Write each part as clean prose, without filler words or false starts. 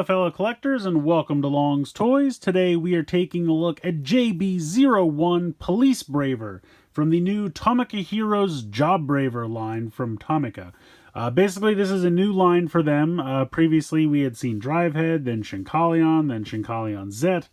Aloha fellow collectors and welcome to Long's Toys. Today we are taking a look at JB01 Police Braver from the new Tomica Heroes Jobraver line from Tomica. Basically this is a new line for them. Previously we had seen Drivehead, then Shinkalion, then Shinkalion Z,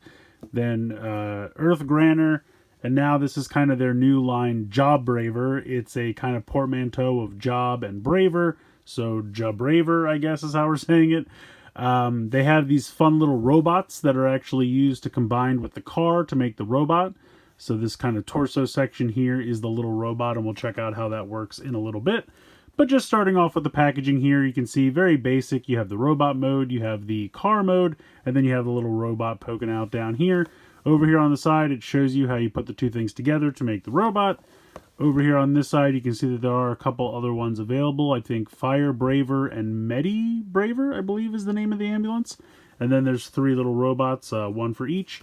then Earth Granner, and now this is kind of their new line Jobraver. It's a kind of portmanteau of Job and Braver, so Jobraver I guess is how we're saying it. They have these fun little robots that are actually used to combine with the car to make the robot. So this kind of torso section here is the little robot, and we'll check out how that works in a little bit. But just starting off with the packaging here, you can see very basic. You have the robot mode, you have the car mode, and then you have the little robot poking out down here. Over here on the side, it shows you how you put the two things together to make the robot. Over here on this side, you can see that there are a couple other ones available. I think Fire Braver and Medi Braver, I believe, is the name of the ambulance. And then there's three little robots, one for each.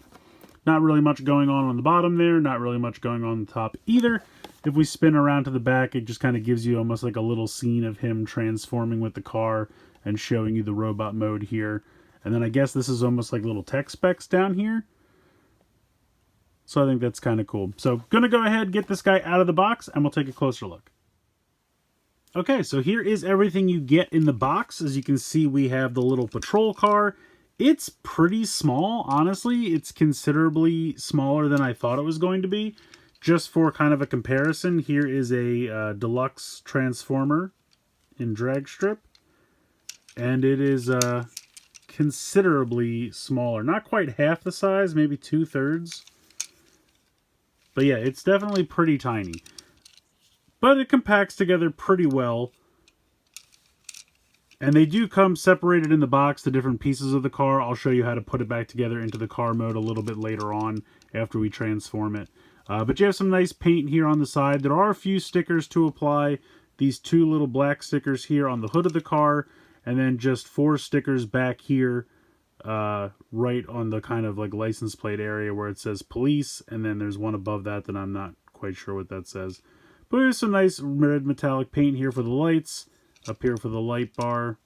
Not really much going on the bottom there, not really much going on the top either. If we spin around to the back, it just kind of gives you almost like a little scene of him transforming with the car and showing you the robot mode here. And then I guess this is almost like little tech specs down here. So I think that's kind of cool. So gonna go ahead, get this guy out of the box, and we'll take a closer look. Okay, so here is everything you get in the box. As you can see, we have the little patrol car. It's pretty small, honestly. It's considerably smaller than I thought it was going to be. Just for kind of a comparison, here is a deluxe transformer in drag strip. And it is considerably smaller. Not quite half the size, maybe 2/3. But yeah, it's definitely pretty tiny. But it compacts together pretty well. And they do come separated in the box, the different pieces of the car. I'll show you how to put it back together into the car mode a little bit later on after we transform it. But you have some nice paint here on the side. There are a few stickers to apply. These two little black stickers here on the hood of the car. And then just 4 stickers back here. Right on the kind of like license plate area where it says police, and then there's one above that I'm not quite sure what that says. But there's some nice red metallic paint here for the lights, up here for the light bar,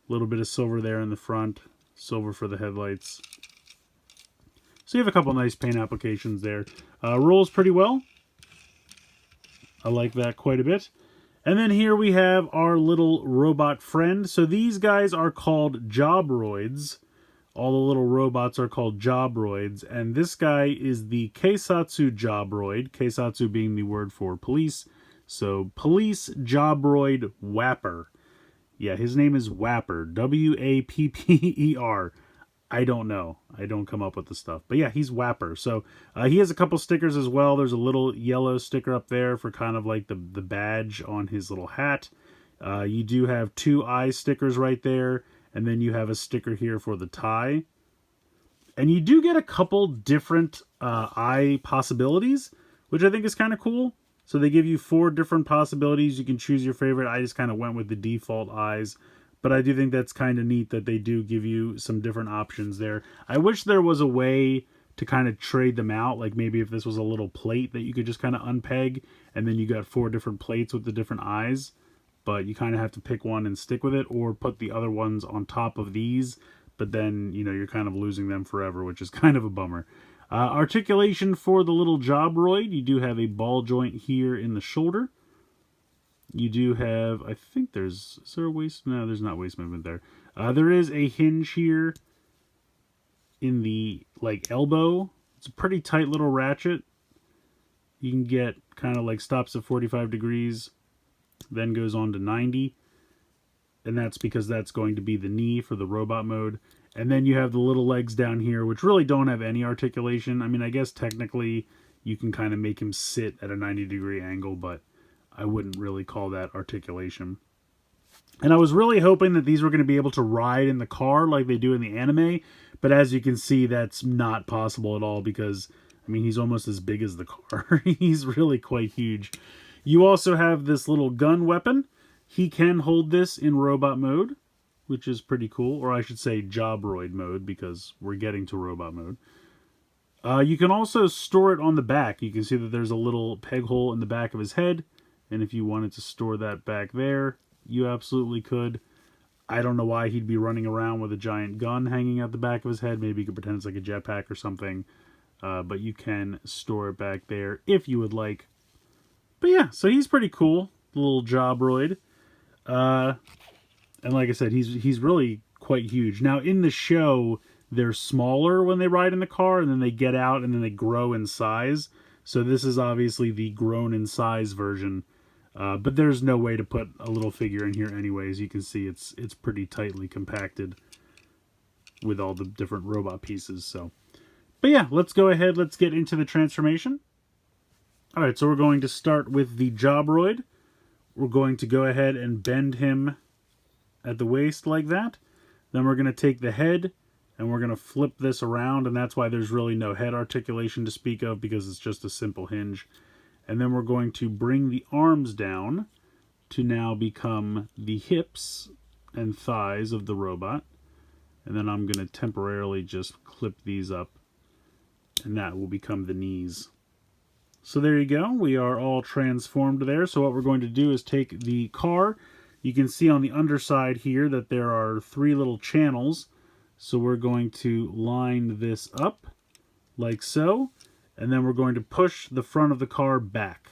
a little bit of silver there in the front, silver for the headlights. So you have a couple nice paint applications there. Rolls pretty well. I like that quite a bit. And then here we have our little robot friend. So these guys are called Jobroids. All the little robots are called Jobroids, and this guy is the Keisatsu Jobroid, Keisatsu being the word for police. So, Police Jobroid Wapper. Yeah, his name is Wapper, W-A-P-P-E-R. I don't know. I don't come up with the stuff. But yeah, he's Wapper. So, he has a couple stickers as well. There's a little yellow sticker up there for kind of like the badge on his little hat. You do have 2 eye stickers right there. And then you have a sticker here for the tie. And you do get a couple different eye possibilities, which I think is kind of cool. So they give you 4 different possibilities. You can choose your favorite. I just kind of went with the default eyes. But I do think that's kind of neat that they do give you some different options there. I wish there was a way to kind of trade them out. Like maybe if this was a little plate that you could just kind of unpeg. And then you got 4 different plates with the different eyes. But you kind of have to pick one and stick with it, or put the other ones on top of these. But then, you know, you're kind of losing them forever, which is kind of a bummer. Articulation for the little Jobroid. You do have a ball joint here in the shoulder. You do have, I think is there a waist? No, there's not waist movement there. There is a hinge here in the, like, elbow. It's a pretty tight little ratchet. You can get kind of like stops at 45 degrees. Then goes on to 90, and that's because that's going to be the knee for the robot mode. And then you have the little legs down here, which really don't have any articulation. I mean, I guess technically you can kind of make him sit at a 90-degree angle, but I wouldn't really call that articulation. And I was really hoping that these were going to be able to ride in the car like they do in the anime, but as you can see, that's not possible at all because, I mean, he's almost as big as the car. He's really quite huge. You also have this little gun weapon. He can hold this in robot mode, which is pretty cool. Or I should say Jobroid mode, because we're getting to robot mode. You can also store it on the back. You can see that there's a little peg hole in the back of his head. And if you wanted to store that back there, you absolutely could. I don't know why he'd be running around with a giant gun hanging out the back of his head. Maybe you could pretend it's like a jetpack or something. But you can store it back there if you would like. But yeah, so he's pretty cool, the little Jobroid. And like I said, he's really quite huge. Now in the show, they're smaller when they ride in the car, and then they get out and then they grow in size. So this is obviously the grown in size version. But there's no way to put a little figure in here anyways. You can see it's pretty tightly compacted with all the different robot pieces. So, but yeah, let's go ahead. Let's get into the transformation. All right, so we're going to start with the Jobroid. We're going to go ahead and bend him at the waist like that. Then we're going to take the head and we're going to flip this around, and that's why there's really no head articulation to speak of, because it's just a simple hinge. And then we're going to bring the arms down to now become the hips and thighs of the robot. And then I'm going to temporarily just clip these up, and that will become the knees. So there you go. We are all transformed there. So what we're going to do is take the car. You can see on the underside here that there are 3 little channels. So we're going to line this up like so. And then we're going to push the front of the car back.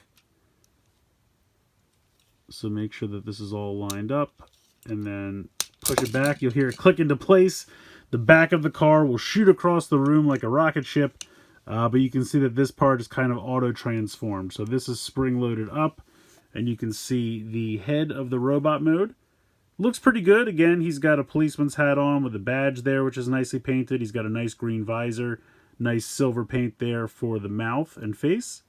So make sure that this is all lined up. And then push it back. You'll hear it click into place. The back of the car will shoot across the room like a rocket ship. But you can see that this part is kind of auto-transformed. So this is spring-loaded up. And you can see the head of the robot mode. Looks pretty good. Again, he's got a policeman's hat on with a badge there, which is nicely painted. He's got a nice green visor. Nice silver paint there for the mouth and face.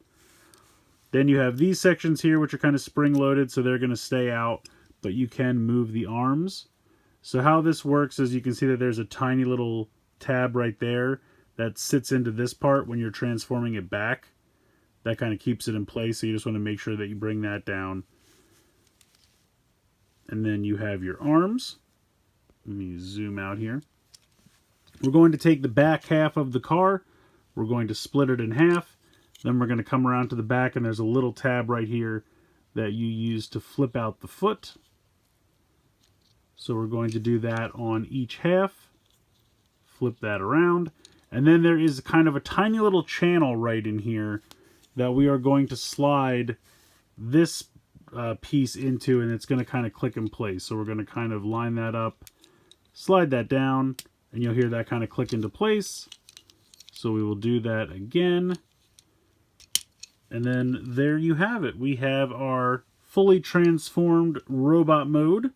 Then you have these sections here, which are kind of spring-loaded, so they're going to stay out. But you can move the arms. So how this works is you can see that there's a tiny little tab right there that sits into this part when you're transforming it back. That kind of keeps it in place, so you just want to make sure that you bring that down. And then you have your arms. Let me zoom out here. We're going to take the back half of the car. We're going to split it in half. Then we're going to come around to the back, and there's a little tab right here that you use to flip out the foot. So we're going to do that on each half. Flip that around. And then there is kind of a tiny little channel right in here that we are going to slide this piece into, and it's going to kind of click in place. So we're going to kind of line that up, slide that down, and you'll hear that kind of click into place. So we will do that again. And then there you have it. We have our fully transformed robot mode.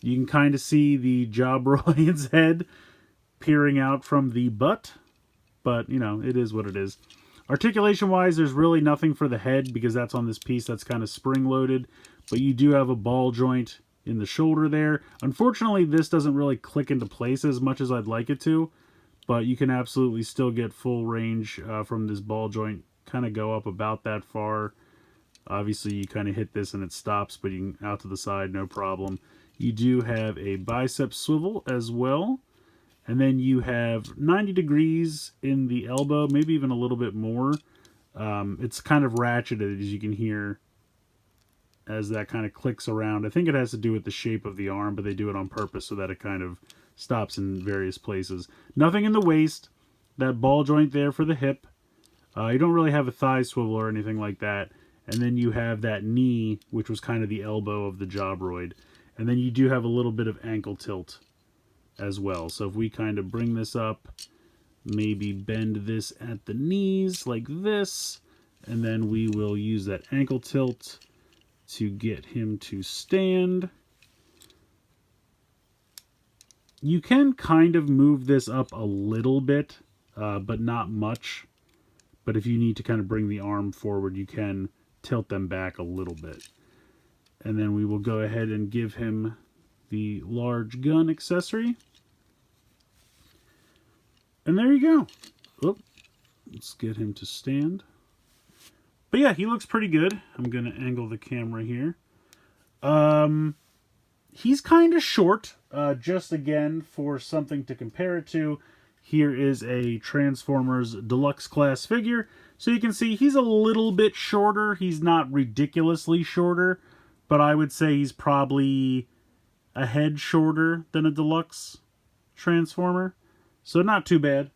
You can kind of see the Jobroid's head peering out from the butt. But, you know, it is what it is. Articulation-wise, there's really nothing for the head because that's on this piece that's kind of spring-loaded. But you do have a ball joint in the shoulder there. Unfortunately, this doesn't really click into place as much as I'd like it to. But you can absolutely still get full range from this ball joint. Kind of go up about that far. Obviously, you kind of hit this and it stops, but you can out to the side, no problem. You do have a bicep swivel as well. And then you have 90 degrees in the elbow, maybe even a little bit more. It's kind of ratcheted, as you can hear, as that kind of clicks around. I think it has to do with the shape of the arm, but they do it on purpose so that it kind of stops in various places. Nothing in the waist. That ball joint there for the hip. You don't really have a thigh swivel or anything like that. And then you have that knee, which was kind of the elbow of the Jobroid. And then you do have a little bit of ankle tilt as well. So if we kind of bring this up, maybe bend this at the knees like this, and then we will use that ankle tilt to get him to stand. You can kind of move this up a little bit, but not much. But if you need to kind of bring the arm forward, you can tilt them back a little bit. And then we will go ahead and give him the large gun accessory. And there you go. Oop. Let's get him to stand. But yeah, he looks pretty good. I'm going to angle the camera here. He's kind of short. Just again, for something to compare it to, here is a Transformers Deluxe class figure. So you can see he's a little bit shorter. He's not ridiculously shorter, but I would say he's probably a head shorter than a deluxe Transformer. So not too bad.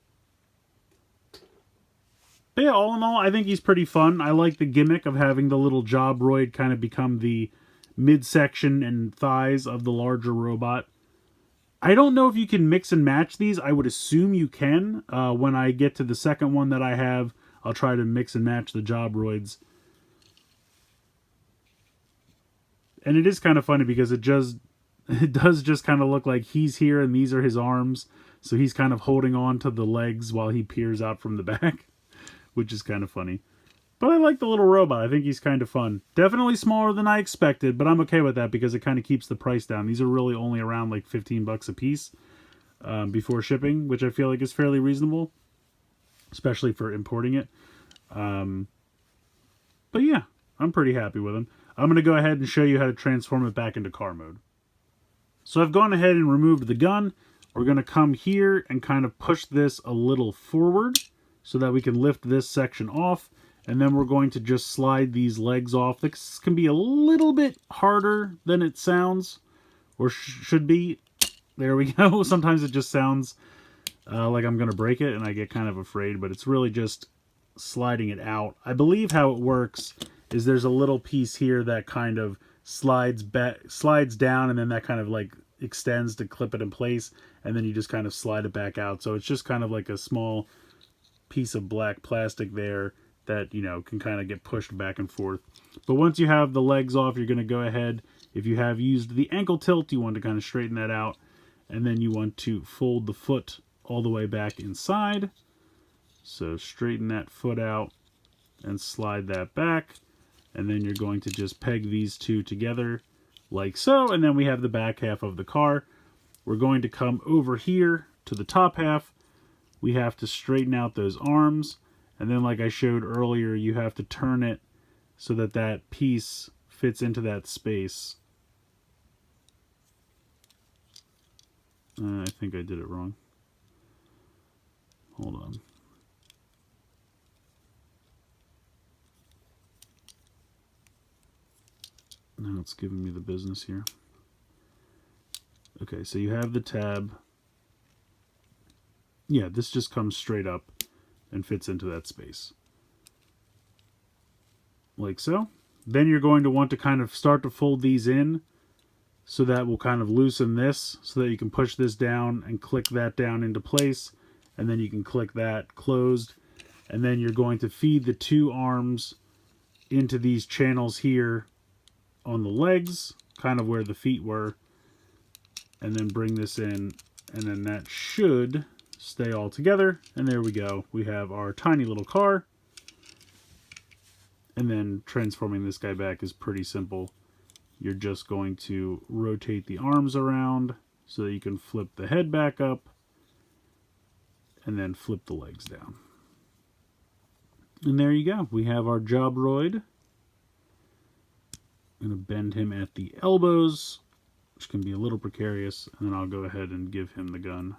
But yeah, all in all, I think he's pretty fun. I like the gimmick of having the little Jobroid kind of become the midsection and thighs of the larger robot. I don't know if you can mix and match these. I would assume you can. When I get to the second one that I have, I'll try to mix and match the Jobroids. And it is kind of funny because it does just kind of look like he's here and these are his arms. So he's kind of holding on to the legs while he peers out from the back, which is kind of funny. But I like the little robot. I think he's kind of fun. Definitely smaller than I expected, but I'm okay with that because it kind of keeps the price down. These are really only around like 15 bucks a piece before shipping, which I feel like is fairly reasonable, especially for importing it. But yeah, I'm pretty happy with them. I'm going to go ahead and show you how to transform it back into car mode. So I've gone ahead and removed the gun. We're going to come here and kind of push this a little forward so that we can lift this section off. And then we're going to just slide these legs off. This can be a little bit harder than it sounds, or should be. There we go. Sometimes it just sounds like I'm going to break it, and I get kind of afraid, but it's really just sliding it out. I believe how it works is there's a little piece here that kind of slides down, and then that kind of like extends to clip it in place, and then you just kind of slide it back out. So it's just kind of like a small piece of black plastic there that, you know, can kind of get pushed back and forth. But once you have the legs off, you're going to go ahead, if you have used the ankle tilt, you want to kind of straighten that out, and then you want to fold the foot all the way back inside. So straighten that foot out and slide that back, and then you're going to just peg these two together like so, and then we have the back half of the car. We're going to come over here to the top half. We have to straighten out those arms. And then, like I showed earlier, you have to turn it so that that piece fits into that space. I think I did it wrong. Hold on. Now it's giving me the business here. Okay, so you have the tab. Yeah, this just comes straight up and fits into that space. Like so. Then you're going to want to kind of start to fold these in, so that will kind of loosen this, so that you can push this down and click that down into place, and then you can click that closed, and then you're going to feed the two arms into these channels here on the legs, kind of where the feet were, and then bring this in, and then that should stay all together, and there we go. We have our tiny little car, and then transforming this guy back is pretty simple. You're just going to rotate the arms around so that you can flip the head back up, and then flip the legs down. And there you go. We have our Jobroid. I'm going to bend him at the elbows, which can be a little precarious, and then I'll go ahead and give him the gun.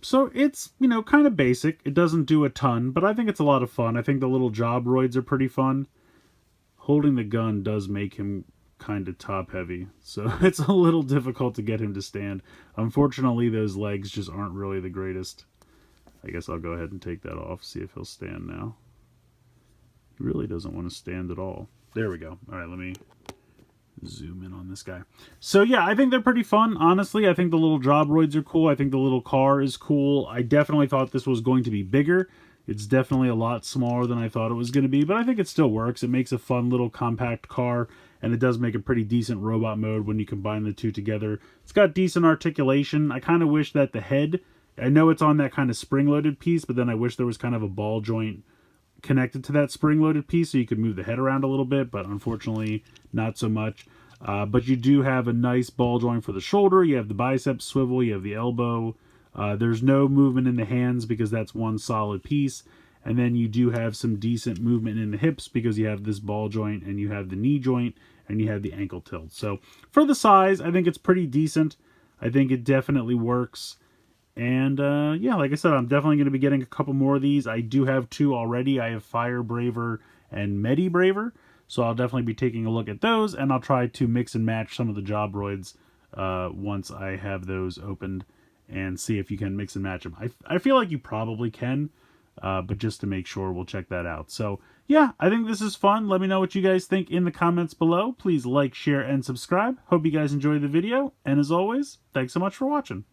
So it's, you know, kind of basic. It doesn't do a ton, but I think it's a lot of fun. I think the little Jobroids are pretty fun. Holding the gun does make him kind of top heavy, so it's a little difficult to get him to stand. Unfortunately, those legs just aren't really the greatest. I guess I'll go ahead and take that off, see if he'll stand now. He really doesn't want to stand at all. There we go. All right, let me zoom in on this guy. So yeah, I think they're pretty fun. Honestly, I think the little Jobroids are cool. I think the little car is cool. I definitely thought this was going to be bigger. It's definitely a lot smaller than I thought it was going to be, but I think it still works. It makes a fun little compact car, and it does make a pretty decent robot mode when you combine the two together. It's got decent articulation. I kind of wish that the head, I know it's on that kind of spring-loaded piece, but then I wish there was kind of a ball joint connected to that spring-loaded piece so you could move the head around a little bit, but unfortunately not so much. But you do have a nice ball joint for the shoulder. You have the bicep swivel. You have the elbow. There's no movement in the hands because that's one solid piece. And then you do have some decent movement in the hips because you have this ball joint and you have the knee joint and you have the ankle tilt. So for the size, I think it's pretty decent. I think it definitely works. And yeah, like I said, I'm definitely going to be getting a couple more of these. I do have two already. I have Fire Braver and Medibraver. So I'll definitely be taking a look at those, and I'll try to mix and match some of the Jobroids once I have those opened, and see if you can mix and match them. I feel like you probably can, but just to make sure, we'll check that out. So yeah, I think this is fun. Let me know what you guys think in the comments below. Please like, share, and subscribe. Hope you guys enjoyed the video, and as always, thanks so much for watching.